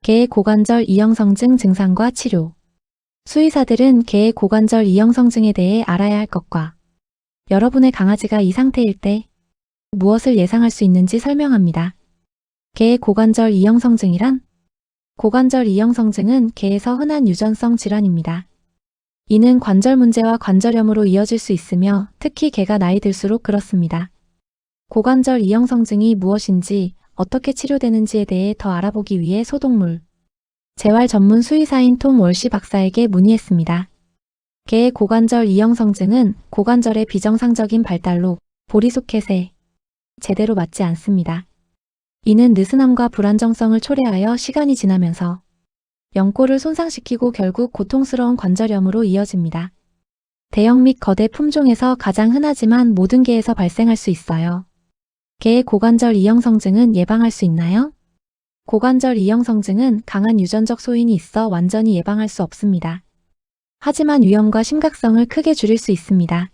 개의 고관절 이형성증 증상과 치료. 수의사들은 개의 고관절 이형성증에 대해 알아야 할 것과 여러분의 강아지가 이 상태일 때 무엇을 예상할 수 있는지 설명합니다. 개의 고관절 이형성증이란? 고관절 이형성증은 개에서 흔한 유전성 질환입니다. 이는 관절 문제와 관절염으로 이어질 수 있으며 특히 개가 나이 들수록 그렇습니다. 고관절 이형성증이 무엇인지 어떻게 치료되는지에 대해 더 알아보기 위해 소동물 재활 전문 수의사인 톰 월시 박사에게 문의했습니다. 개의 고관절 이형성증은 고관절의 비정상적인 발달로 보리소켓에 제대로 맞지 않습니다. 이는 느슨함과 불안정성을 초래하여 시간이 지나면서 연골을 손상시키고 결국 고통스러운 관절염으로 이어집니다. 대형 및 거대 품종에서 가장 흔하지만 모든 개에서 발생할 수 있어요. 개의 고관절 이형성증은 예방할 수 있나요? 고관절 이형성증은 강한 유전적 소인이 있어 완전히 예방할 수 없습니다. 하지만 위험과 심각성을 크게 줄일 수 있습니다.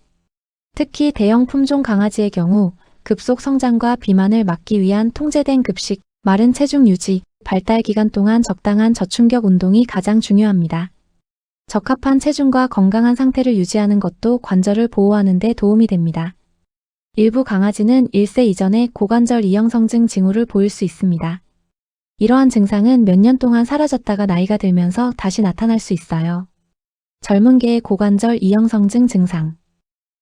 특히 대형 품종 강아지의 경우 급속 성장과 비만을 막기 위한 통제된 급식, 마른 체중 유지, 발달 기간 동안 적당한 저충격 운동이 가장 중요합니다. 적합한 체중과 건강한 상태를 유지하는 것도 관절을 보호하는 데 도움이 됩니다. 일부 강아지는 1세 이전에 고관절 이형성증 징후를 보일 수 있습니다. 이러한 증상은 몇 년 동안 사라졌다가 나이가 들면서 다시 나타날 수 있어요. 젊은 개의 고관절 이형성증 증상.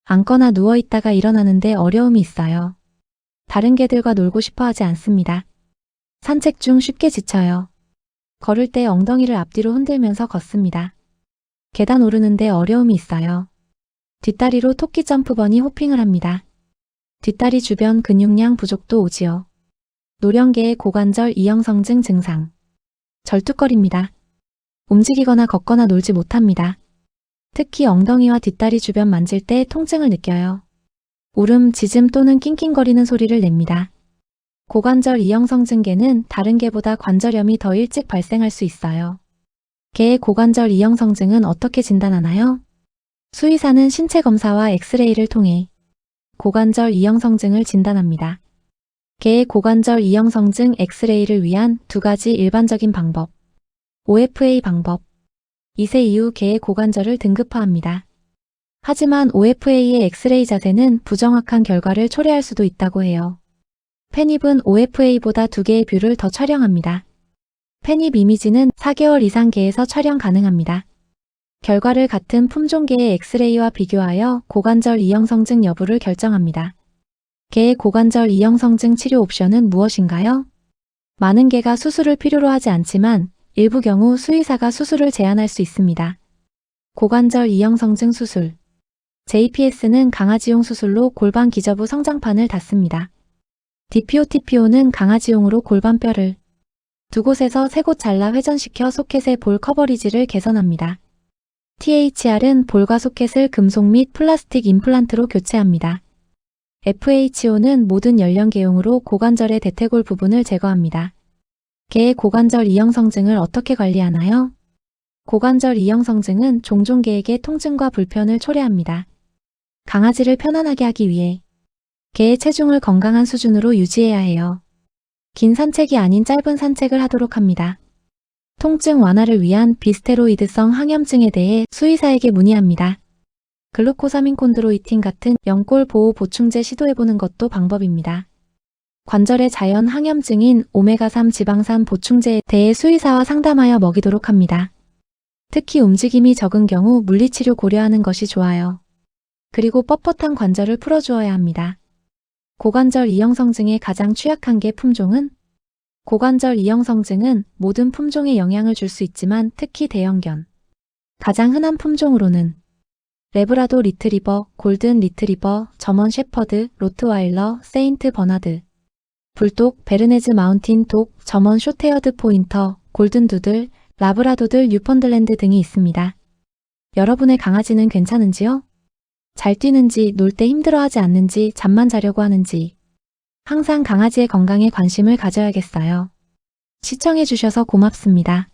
앉거나 누워있다가 일어나는데 어려움이 있어요. 다른 개들과 놀고 싶어 하지 않습니다. 산책 중 쉽게 지쳐요. 걸을 때 엉덩이를 앞뒤로 흔들면서 걷습니다. 계단 오르는데 어려움이 있어요. 뒷다리로 토끼 점프버니 호핑을 합니다. 뒷다리 주변 근육량 부족도 오지요. 노령개의 고관절 이형성증 증상. 절뚝거립니다. 움직이거나 걷거나 놀지 못합니다. 특히 엉덩이와 뒷다리 주변 만질 때 통증을 느껴요. 울음, 짖음 또는 낑낑거리는 소리를 냅니다. 고관절 이형성증 개는 다른 개보다 관절염이 더 일찍 발생할 수 있어요. 개의 고관절 이형성증은 어떻게 진단하나요? 수의사는 신체 검사와 엑스레이를 통해 고관절 이형성증을 진단합니다. 개의 고관절 이형성증 엑스레이를 위한 두 가지 일반적인 방법. OFA 방법. 2세 이후 개의 고관절을 등급화합니다. 하지만 OFA의 엑스레이 자세는 부정확한 결과를 초래할 수도 있다고 해요. 펜입은 OFA보다 2개의 뷰를 더 촬영합니다. 펜입 이미지는 4개월 이상 개에서 촬영 가능합니다. 결과를 같은 품종개의 엑스레이와 비교하여 고관절 이형성증 여부를 결정합니다. 개의 고관절 이형성증 치료 옵션은 무엇인가요? 많은 개가 수술을 필요로 하지 않지만 일부 경우 수의사가 수술을 제안할 수 있습니다. 고관절 이형성증 수술. JPS는 강아지용 수술로 골반 기저부 성장판을 닫습니다. DPO, TPO는 강아지용으로 골반뼈를 두 곳에서 세 곳 잘라 회전시켜 소켓의 볼 커버리지를 개선합니다. THR은 볼과 소켓을 금속 및 플라스틱 임플란트로 교체합니다. FHO는 모든 연령개용으로 고관절의 대퇴골 부분을 제거합니다. 개의 고관절 이형성증을 어떻게 관리하나요? 고관절 이형성증은 종종 개에게 통증과 불편을 초래합니다. 강아지를 편안하게 하기 위해 개의 체중을 건강한 수준으로 유지해야 해요. 긴 산책이 아닌 짧은 산책을 하도록 합니다. 통증 완화를 위한 비스테로이드성 항염증에 대해 수의사에게 문의합니다. 글루코사민콘드로이틴 같은 연골 보호 보충제 시도해보는 것도 방법입니다. 관절의 자연 항염증인 오메가3 지방산 보충제에 대해 수의사와 상담하여 먹이도록 합니다. 특히 움직임이 적은 경우 물리치료 고려하는 것이 좋아요. 그리고 뻣뻣한 관절을 풀어주어야 합니다. 고관절 이형성증에 가장 취약한 개 품종은? 고관절 이형성증은 모든 품종에 영향을 줄 수 있지만 특히 대형견. 가장 흔한 품종으로는 레브라도 리트리버, 골든 리트리버, 저먼 셰퍼드, 로트와일러, 세인트 버나드, 불독, 베르네즈 마운틴 독, 저먼 숏헤어드 포인터, 골든 두들, 라브라도들, 뉴펀들랜드 등이 있습니다. 여러분의 강아지는 괜찮은지요? 잘 뛰는지, 놀 때 힘들어하지 않는지, 잠만 자려고 하는지. 항상 강아지의 건강에 관심을 가져야겠어요. 시청해주셔서 고맙습니다.